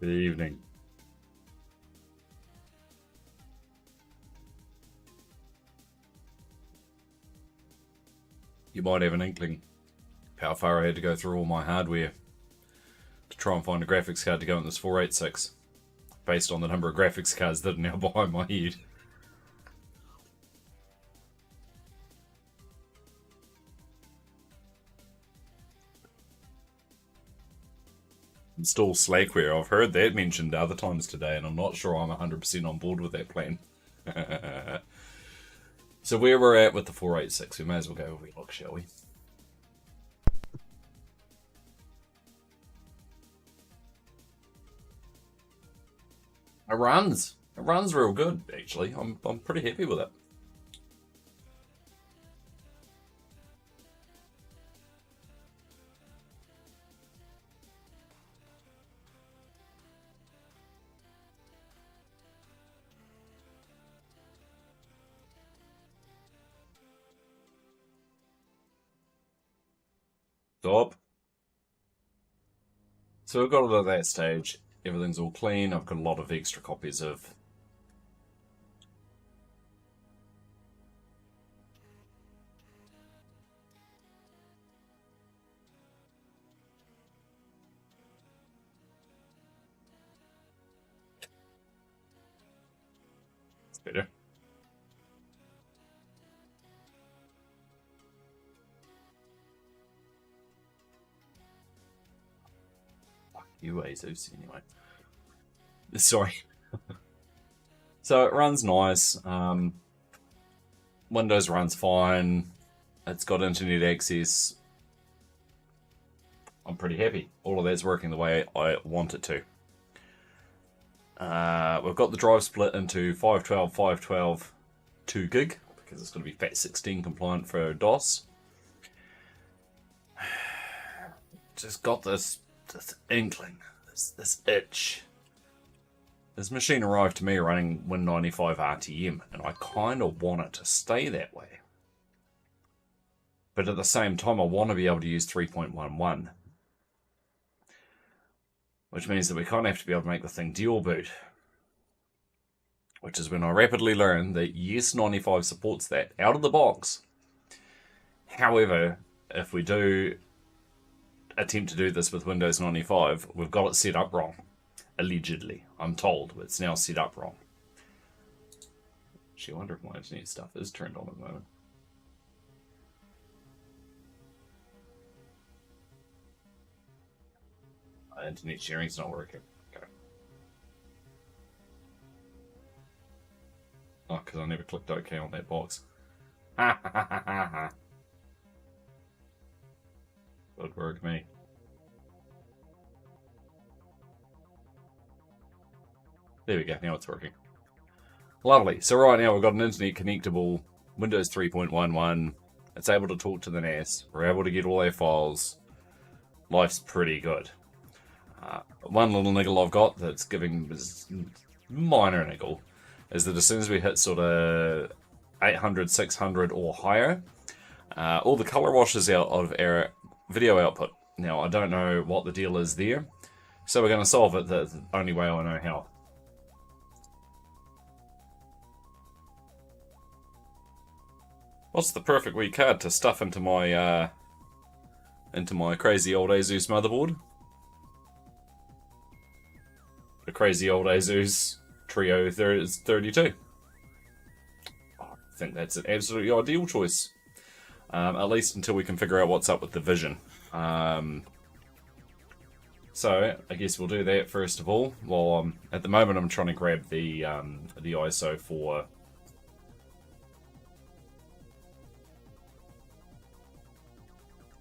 Good evening. You might have an inkling how far I had to go through all my hardware to try and find a graphics card to go in this 486, based on the number of graphics cards that are now behind my head. Install Slackware. I've heard that mentioned other times today, and I'm not sure I'm 100% on board with that plan. So where we're at with the 486, we may as well go over a look, shall we? It runs. It runs real good, actually. I'm pretty happy with it. Stop. So we've got it at that stage. Everything's all clean. I've got a lot of extra copies of it's better. Fuck you, Asus, anyway. Sorry. So it runs nice. Windows runs fine. It's got internet access. I'm pretty happy. All of that's working the way I want it to. We've got the drive split into 512, 512, 2 gig, because it's going to be FAT16 compliant for DOS. Just got this inkling, this itch. This machine arrived to me running Win95 RTM, and I kind of want it to stay that way. But at the same time, I want to be able to use 3.11. Which means that we kind of have to be able to make the thing dual boot. Which is when I rapidly learned that yes, 95 supports that out of the box. However, if we do attempt to do this with Windows 95, we've got it set up wrong. Allegedly. I'm told it's now set up wrong. Actually, I wonder if my internet stuff is turned on at the moment. My internet sharing's not working. Okay. Oh, because I never clicked OK on that box. Ha ha ha ha ha ha. Good work, me. There we go, now it's working. Lovely. So right now we've got an internet connectable Windows 3.11. It's able to talk to the NAS. We're able to get all our files. Life's pretty good. One little niggle I've got that's giving this minor niggle is that as soon as we hit sort of 800, 600 or higher, all the color washes out of our video output. Now, I don't know what the deal is there, so we're going to solve it the only way I know how. What's the perfect wee card to stuff into my crazy old Asus motherboard? The crazy old Asus Trio 32. I think that's an absolutely ideal choice. At least until we can figure out what's up with the vision. So I guess we'll do that first of all. Well, at the moment I'm trying to grab the ISO for.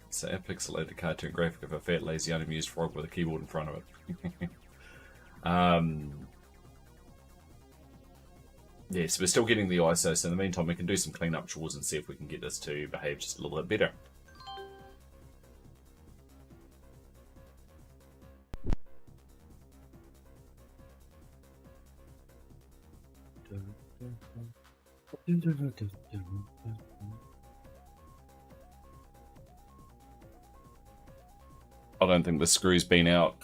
So a pixelated cartoon graphic of a fat, lazy, unamused frog with a keyboard in front of it. Yeah, so we're still getting the ISO, so in the meantime we can do some cleanup chores and see if we can get this to behave just a little bit better. I don't think the screw's been out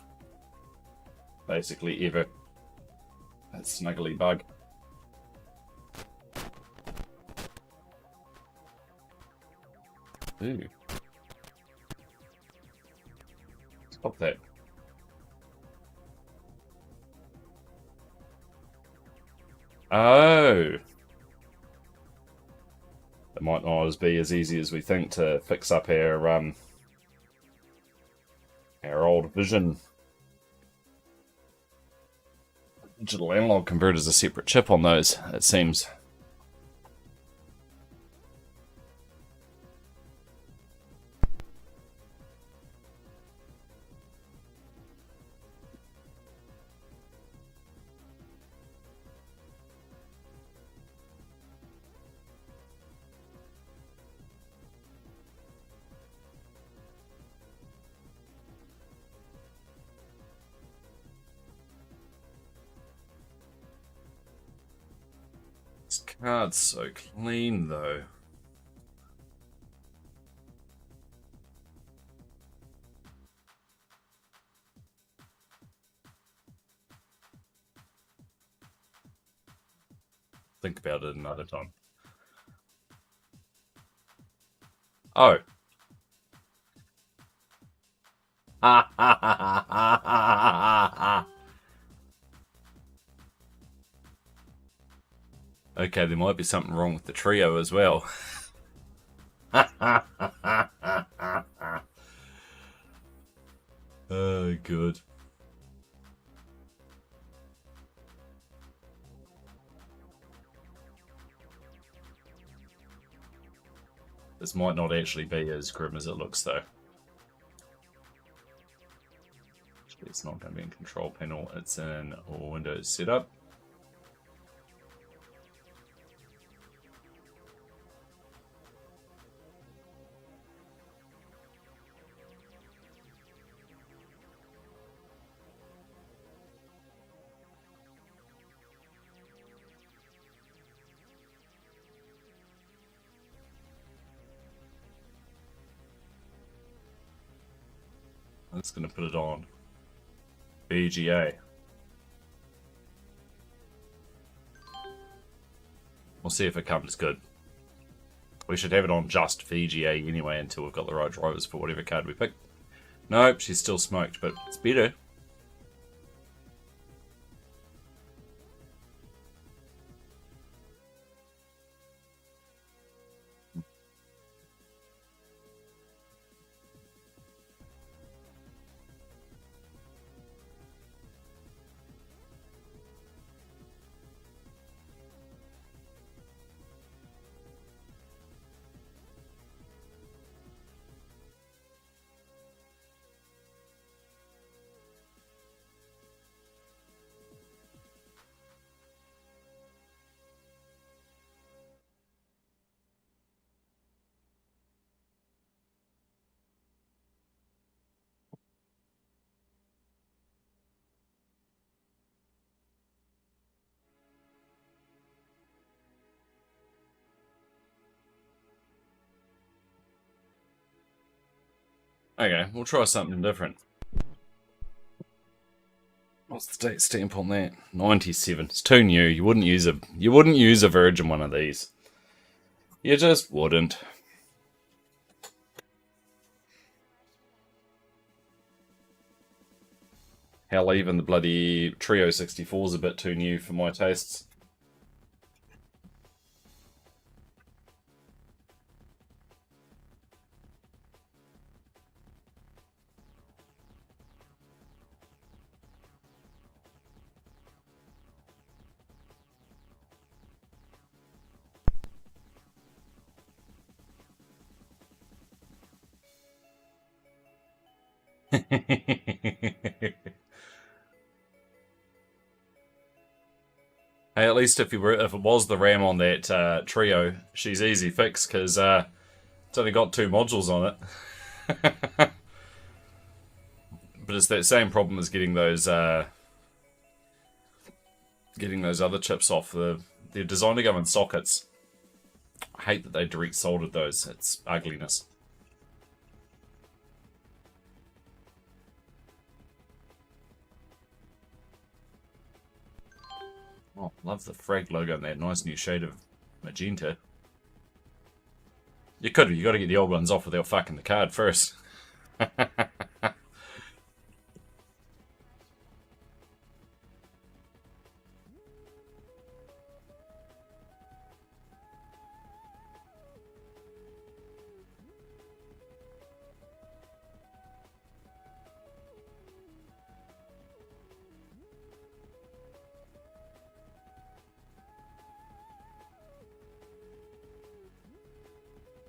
basically ever. That snuggly bug. Ooh. Let's pop that. Oh! It might not be as easy as we think to fix up our old Vision. Digital analog converter's a separate chip on those, it seems. This card's so clean, though. Think about it another time. Oh. Okay, there might be something wrong with the trio as well. Oh, good. This might not actually be as grim as it looks, though. Actually, it's not going to be in control panel. It's in Windows setup. I'm just going to put it on VGA. We'll see if it comes good. We should have it on just VGA anyway until we've got the right drivers for whatever card we pick. Nope, she's still smoked, but it's better. Okay, we'll try something different. What's the date stamp on that? 97. It's too new. You wouldn't use a Virgin one of these. You just wouldn't. Hell, even the bloody Trio 64 is a bit too new for my tastes. Hey, at least if it was the RAM on that Trio, she's easy fix because it's only got 2 modules on it. But it's that same problem as getting those other chips off. They're designed to go in sockets. I hate that they direct soldered those. It's ugliness. Oh, love the Frag logo and that nice new shade of magenta. You got to get the old ones off without fucking the card first.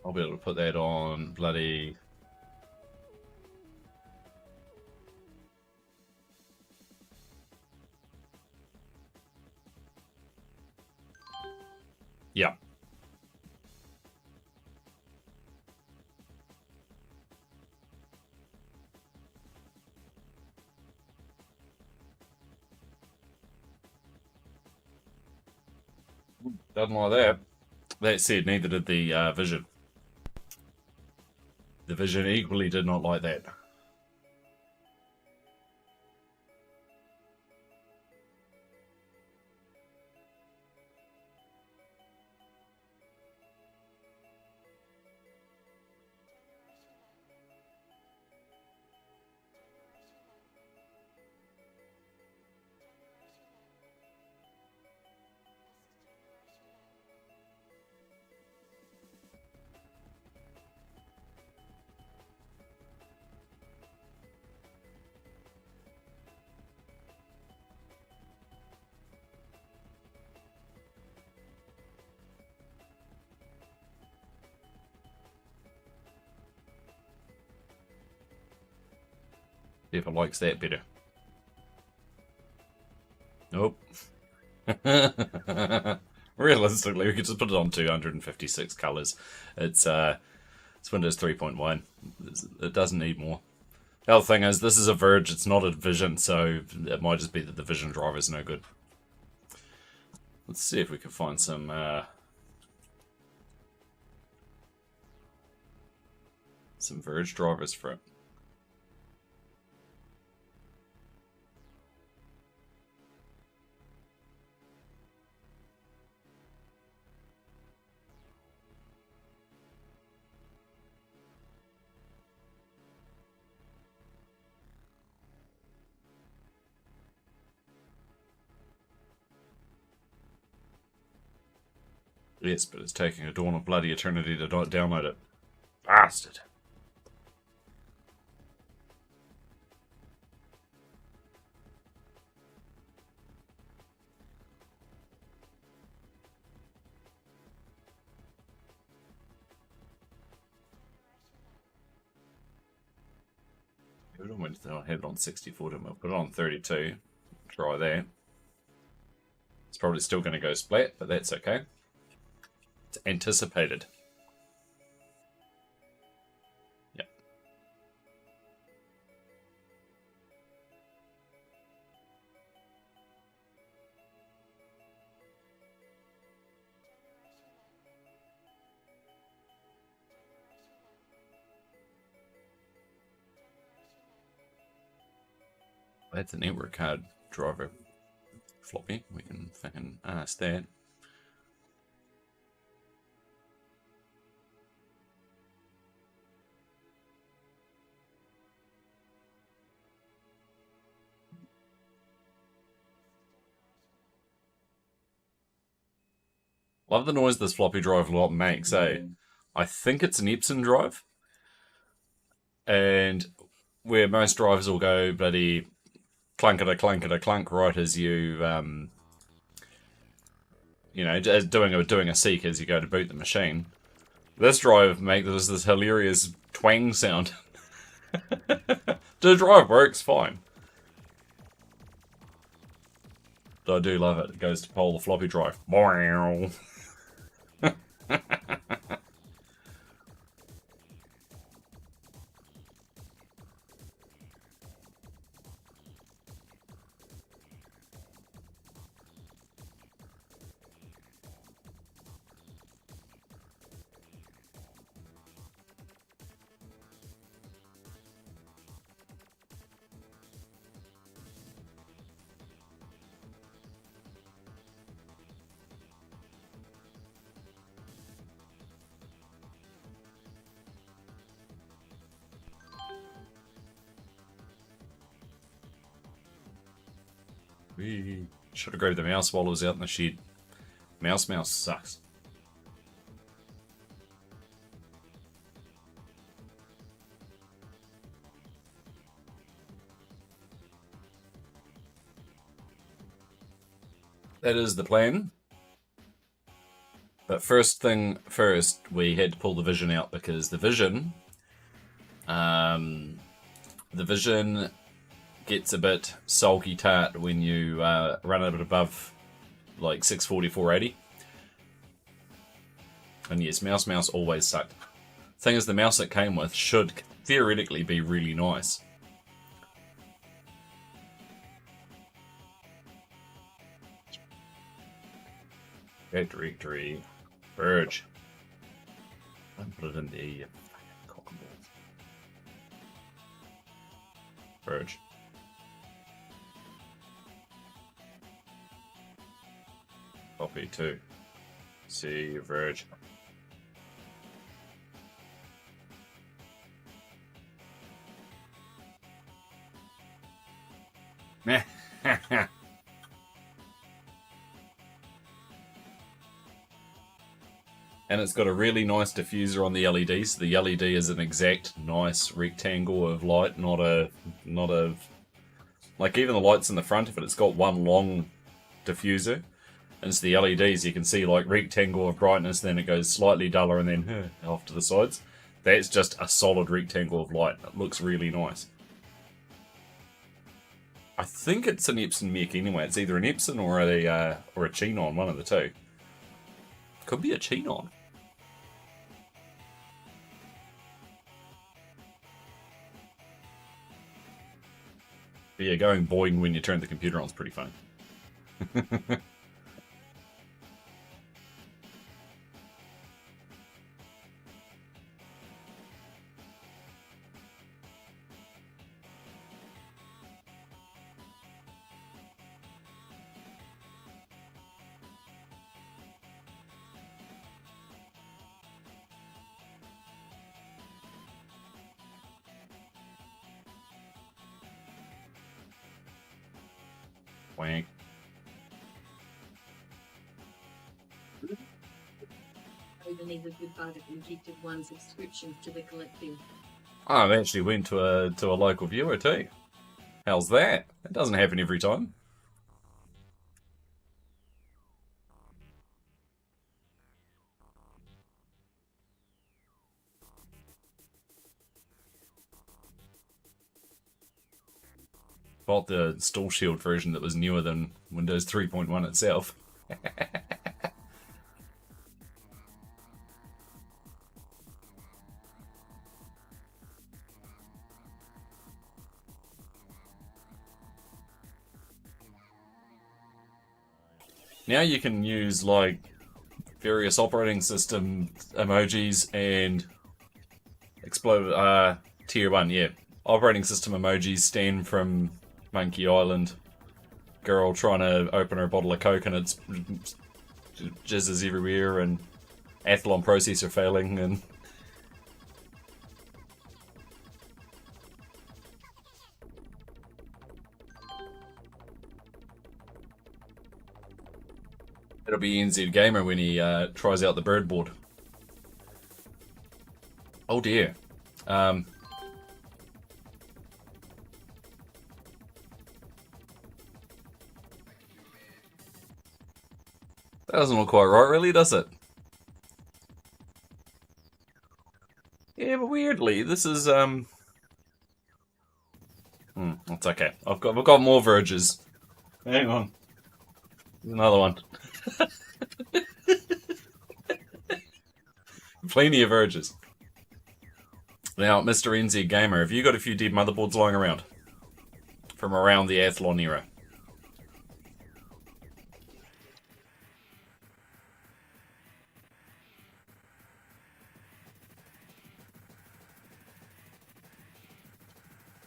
I'll be able to put that on bloody... Yeah. Doesn't like that. That said, neither did the Vision. The Vision equally did not like that. If it likes that better. Nope. Realistically, we could just put it on 256 colors. It's Windows 3.1. It doesn't need more. The other thing is, this is a Verge, it's not a Vision, so it might just be that the Vision driver is no good. Let's see if we can find some Verge drivers for it. Yes, but it's taking a dawn of bloody eternity to download it. Bastard. I had it on 64, didn't I? Put it on 32. Try that. It's probably still going to go splat, but that's okay. It's anticipated. Yep. That's a network card driver floppy. We can fucking ask that. Love the noise this floppy drive lot makes, eh? I think it's an Epson drive. And where most drives will go bloody clunk right as you you know, as doing a seek as you go to boot the machine. This drive makes this hilarious twang sound. The drive works fine. But I do love it. It goes to poll the floppy drive. Wow. We should have grabbed the mouse while it was out in the shed. Mouse sucks. That is the plan. But first thing first, we had to pull the vision out because the vision gets a bit sulky tart when you run a bit above like 640, 480. And yes, mouse always sucked. Thing is, the mouse it came with should theoretically be really nice. Directory. Verge. Don't put it in there, you fucking cock and balls. Verge. Copy 2. See Verge. Meh. And it's got a really nice diffuser on the LED. So the LED is an exact nice rectangle of light, not a like even the lights in the front of it. It's got one long diffuser, and it's the LEDs. You can see like rectangle of brightness, then it goes slightly duller, and then off to the sides. That's just a solid rectangle of light. It looks really nice. I think it's an Epson mech anyway. It's either an Epson or a Chinon, one of the two. Could be a Chinon. But yeah, going boing when you turn the computer on is pretty fun. Wank. Only the good part of injected one subscription to the collective. Oh, I actually went to a local viewer too. How's that? That doesn't happen every time. Bought the Install Shield version that was newer than Windows 3.1 itself. Now you can use like various operating system emojis and explode tier 1, yeah. Operating system emojis, Stan from Monkey Island, girl trying to open her bottle of Coke and it's jizzes everywhere, and Athlon processor failing, and it'll be NZ Gamer when he tries out the bird board. Oh dear. That doesn't look quite right, really, does it? Yeah, but weirdly, this is it's okay. I've got more verges. Hang on. There's another one. Plenty of verges. Now, Mr. NZ Gamer, have you got a few dead motherboards lying around? From around the Athlon era?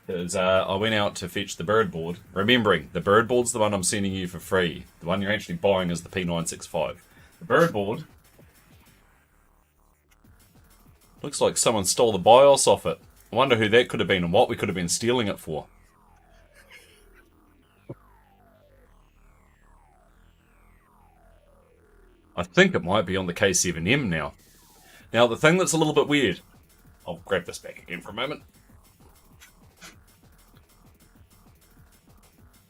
Because I went out to fetch the bird board, remembering the bird board's the one I'm sending you for free. The one you're actually buying is the P965. The bird board looks like someone stole the BIOS off it. I wonder who that could have been and what we could have been stealing it for. I think it might be on the K7M now. Now, the thing that's a little bit weird... I'll grab this back again for a moment.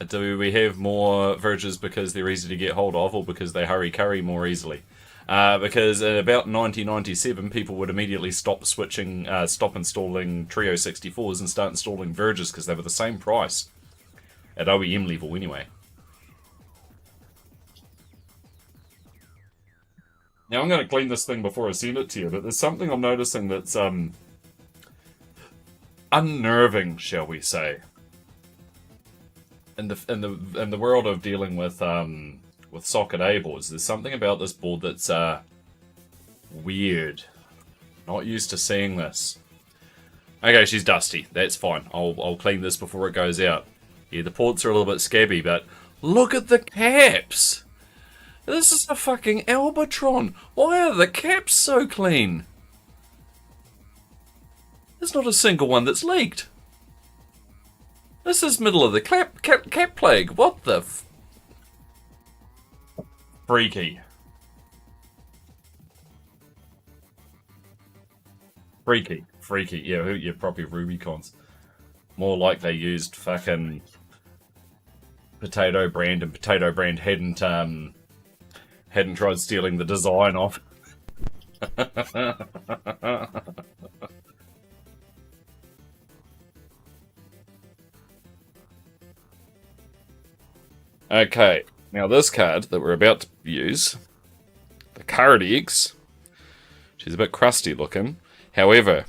Do we have more verges because they're easy to get hold of, or because they hurry curry more easily? Because at about 1997, people would immediately stop installing Trio 64s and start installing verges because they were the same price. At OEM level, anyway. Now, I'm going to clean this thing before I send it to you, but there's something I'm noticing that's unnerving, shall we say, in the world of dealing with socket A boards. There's something about this board that's weird. Not used to seeing this. Okay, she's dusty. That's fine. I'll clean this before it goes out. Yeah, the ports are a little bit scabby, but look at the caps! This is a fucking Albatron. Why are the caps so clean? There's not a single one that's leaked. This is middle of the cap plague. What the freaky. Freaky. Yeah, you're probably Rubicons. More like they used fucking Potato Brand, and Potato Brand hadn't tried stealing the design off. Okay, now this card that we're about to use, the Card X, she's a bit crusty looking. However,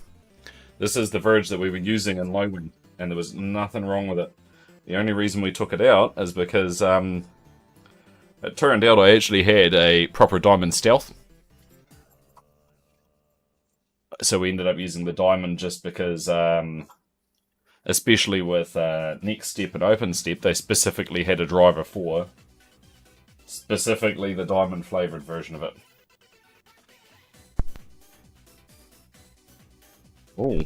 this is the verge that we were using in Lowman, and there was nothing wrong with it. The only reason we took it out is because it turned out I actually had a proper diamond stealth. So we ended up using the diamond just because, especially with Next Step and Open Step, they specifically had a driver for specifically the diamond flavoured version of it. Oh.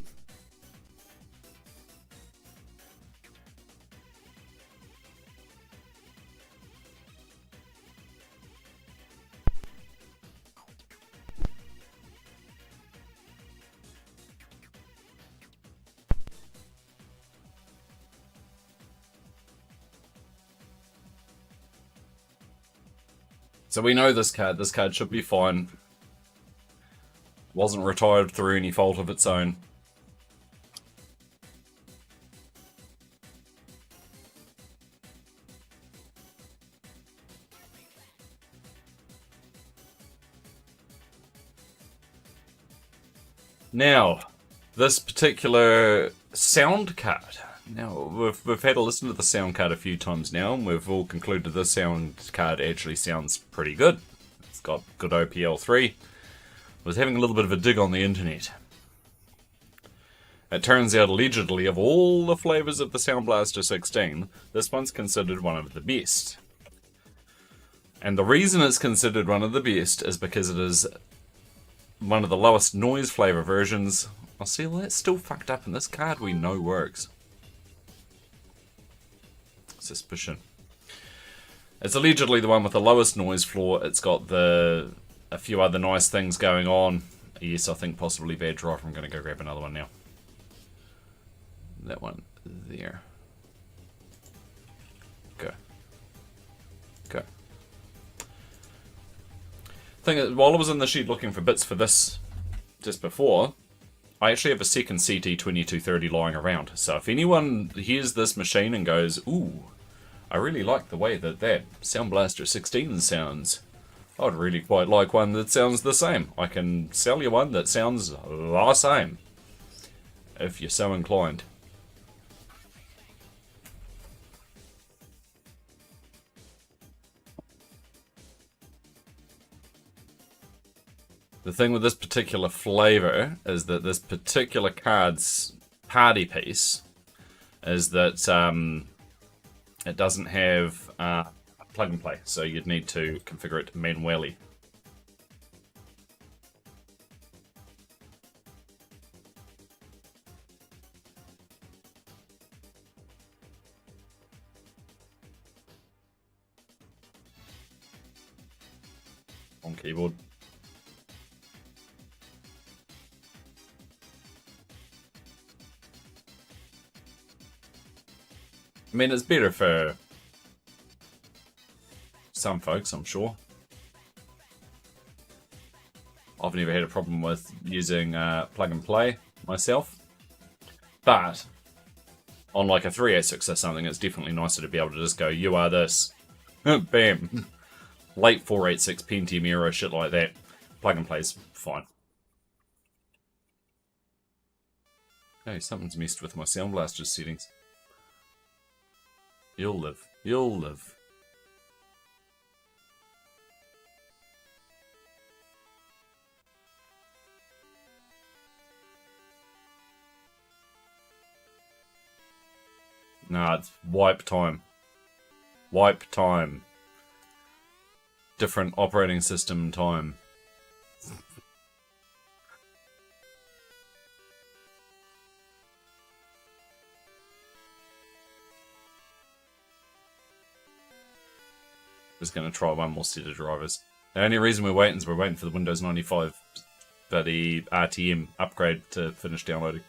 So we know this card. This card should be fine. Wasn't retired through any fault of its own. Now, this particular sound card. Now, we've had a listen to the sound card a few times now, and we've all concluded this sound card actually sounds pretty good. It's got good OPL3. I was having a little bit of a dig on the internet. It turns out, allegedly, of all the flavours of the Sound Blaster 16, this one's considered one of the best. And the reason it's considered one of the best is because it is one of the lowest noise flavour versions. I'll see, well, that's still fucked up in this card we know works. Suspicion. It's allegedly the one with the lowest noise floor. It's got a few other nice things going on. Yes, I think possibly bad driver. I'm going to go grab another one now. That one there. Go. Thing is, while I was in the shed looking for bits for this just before, I actually have a second CT2230 lying around. So if anyone hears this machine and goes, ooh, I really like the way that Sound Blaster 16 sounds, I'd really quite like one that sounds the same. I can sell you one that sounds the same, if you're so inclined. The thing with this particular flavour is that this particular card's party piece is that it doesn't have a plug and play, so you'd need to configure it manually. on keyboard. I mean, it's better for some folks, I'm sure. I've never had a problem with using plug and play myself. But on like a 386 or something, it's definitely nicer to be able to just go, you are this. Bam. Late 486 Pentium era, shit like that. Plug and play's fine. Hey, something's messed with my Sound Blaster's settings. You'll live. You'll live. Nah, it's wipe time. Wipe time. Different operating system time. Just going to try one more set of drivers. The only reason we're waiting is we're waiting for the Windows 95 for the RTM upgrade to finish downloading.